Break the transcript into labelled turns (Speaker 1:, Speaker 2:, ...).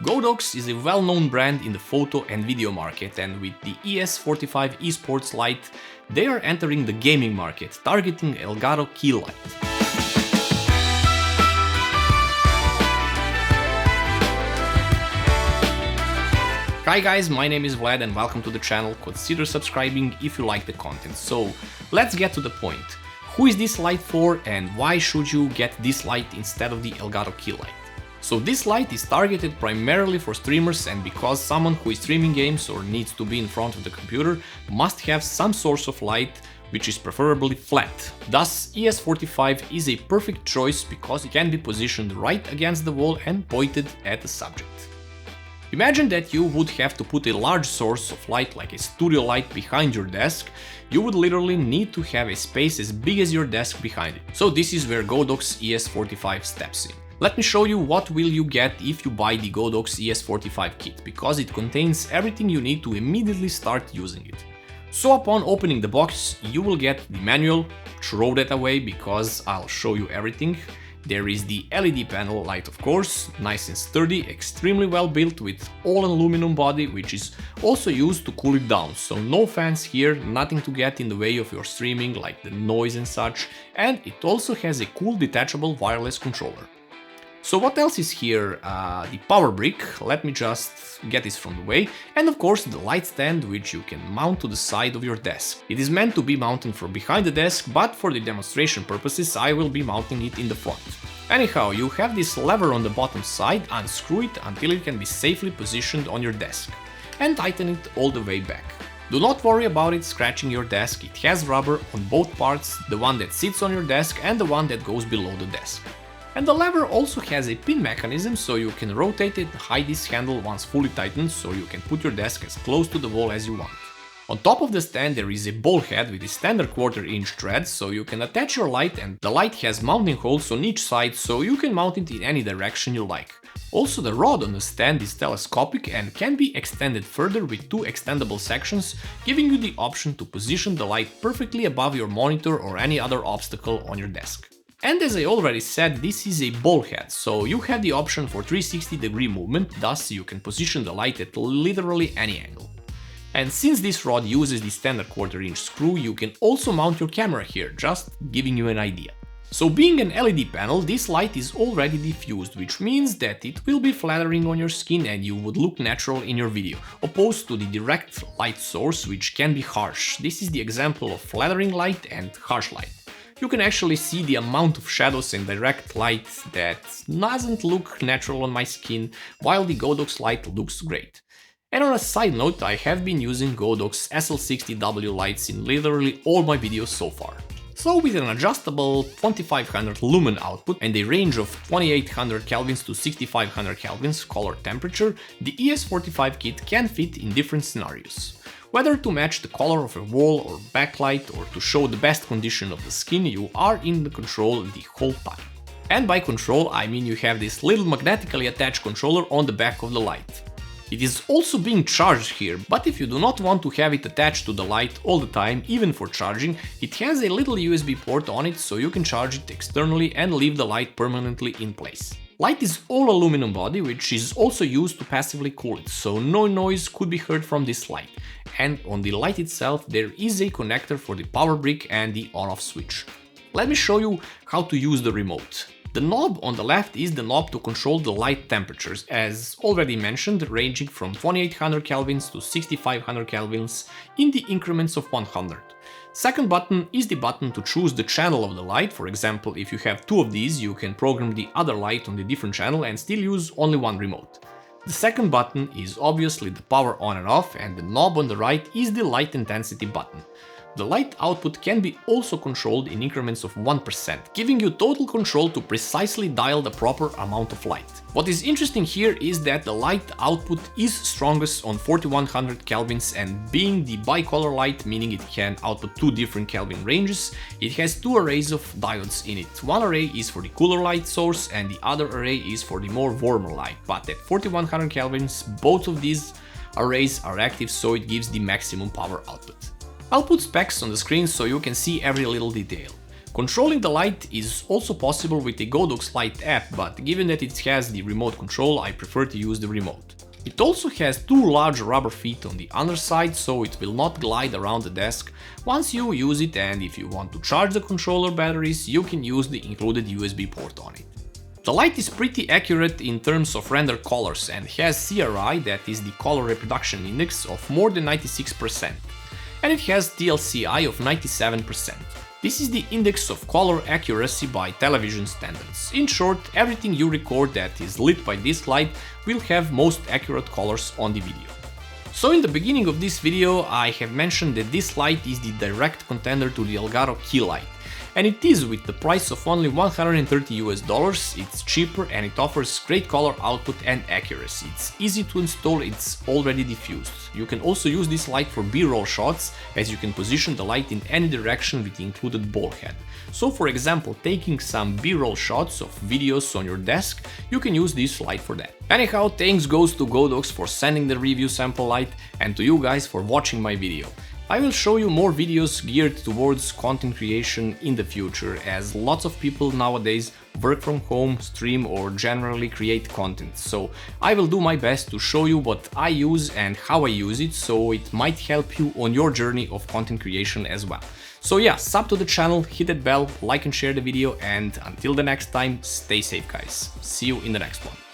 Speaker 1: Godox is a well-known brand in the photo and video market, and with the ES45 Esports light, they are entering the gaming market, targeting Elgato KeyLight. Hi guys, my name is Vlad and welcome to the channel. Consider subscribing if you like the content. So let's get to the point. Who is this light for and why should you get this light instead of the Elgato KeyLight? So this light is targeted primarily for streamers, and because someone who is streaming games or needs to be in front of the computer must have some source of light which is preferably flat. Thus ES45 is a perfect choice because it can be positioned right against the wall and pointed at the subject. Imagine that you would have to put a large source of light like a studio light behind your desk. You would literally need to have a space as big as your desk behind it. So this is where Godox ES45 steps in. Let me show you what will you get if you buy the Godox ES45 kit, because it contains everything you need to immediately start using it. So upon opening the box, you will get the manual. Throw that away because I'll show you everything. There is the LED panel light, of course, nice and sturdy, extremely well built with all aluminum body, which is also used to cool it down. So no fans here, nothing to get in the way of your streaming like the noise and such. And it also has a cool detachable wireless controller. So what else is here? The power brick, let me just get this from the way, and of course the light stand which you can mount to the side of your desk. It is meant to be mounted from behind the desk, but for the demonstration purposes I will be mounting it in the front. Anyhow, you have this lever on the bottom side, unscrew it until it can be safely positioned on your desk, and tighten it all the way back. Do not worry about it scratching your desk, it has rubber on both parts, the one that sits on your desk and the one that goes below the desk. And the lever also has a pin mechanism, so you can rotate it and hide this handle once fully tightened, so you can put your desk as close to the wall as you want. On top of the stand there is a ball head with a standard 1/4 inch thread, so you can attach your light, and the light has mounting holes on each side, so you can mount it in any direction you like. Also, the rod on the stand is telescopic and can be extended further with 2 extendable sections, giving you the option to position the light perfectly above your monitor or any other obstacle on your desk. And as I already said, this is a ball head, so you have the option for 360-degree movement, thus you can position the light at literally any angle. And since this rod uses the standard 1/4 inch screw, you can also mount your camera here, just giving you an idea. So being an LED panel, this light is already diffused, which means that it will be flattering on your skin and you would look natural in your video, opposed to the direct light source, which can be harsh. This is the example of flattering light and harsh light. You can actually see the amount of shadows and direct light that doesn't look natural on my skin, while the Godox light looks great. And on a side note, I have been using Godox SL60W lights in literally all my videos so far. So with an adjustable 2500 lumen output and a range of 2800 kelvins to 6500 kelvins color temperature, the ES45 kit can fit in different scenarios. Whether to match the color of a wall or backlight or to show the best condition of the skin, you are in the control the whole time. And by control I mean you have this little magnetically attached controller on the back of the light. It is also being charged here, but if you do not want to have it attached to the light all the time, even for charging, it has a little USB port on it, so you can charge it externally and leave the light permanently in place. Light is all aluminum body, which is also used to passively cool it, so no noise could be heard from this light. And on the light itself there is a connector for the power brick and the on-off switch. Let me show you how to use the remote. The knob on the left is the knob to control the light temperatures, as already mentioned, ranging from 2800 kelvins to 6500 kelvins in the increments of 100. Second button is the button to choose the channel of the light. For example, if you have 2 of these, you can program the other light on the different channel and still use only one remote. The second button is obviously the power on and off, and the knob on the right is the light intensity button. The light output can be also controlled in increments of 1%, giving you total control to precisely dial the proper amount of light. What is interesting here is that the light output is strongest on 4100 kelvins, and being the bicolor light, meaning it can output 2 different Kelvin ranges, it has 2 arrays of diodes in it. One array is for the cooler light source and the other array is for the more warmer light, but at 4100 kelvins both of these arrays are active, so it gives the maximum power output. I'll put specs on the screen so you can see every little detail. Controlling the light is also possible with the Godox Light app, but given that it has the remote control, I prefer to use the remote. It also has two large rubber feet on the underside, so it will not glide around the desk once you use it, and if you want to charge the controller batteries, you can use the included USB port on it. The light is pretty accurate in terms of render colors and has CRI, that is the color reproduction index, of more than 96%, and it has TLCI of 97%. This is the index of color accuracy by television standards. In short, everything you record that is lit by this light will have most accurate colors on the video. So in the beginning of this video I have mentioned that this light is the direct contender to the Elgato KeyLight. And it is with the price of only $130 it's cheaper and it offers great color output and accuracy. It's easy to install, it's already diffused. You can also use this light for B-roll shots, as you can position the light in any direction with the included ball head. So for example, taking some B-roll shots of videos on your desk, you can use this light for that. Anyhow, thanks goes to Godox for sending the review sample light and to you guys for watching my video. I will show you more videos geared towards content creation in the future, as lots of people nowadays work from home, stream or generally create content. So I will do my best to show you what I use and how I use it, so it might help you on your journey of content creation as well. So yeah, sub to the channel, hit that bell, like and share the video, and until the next time, stay safe guys. See you in the next one.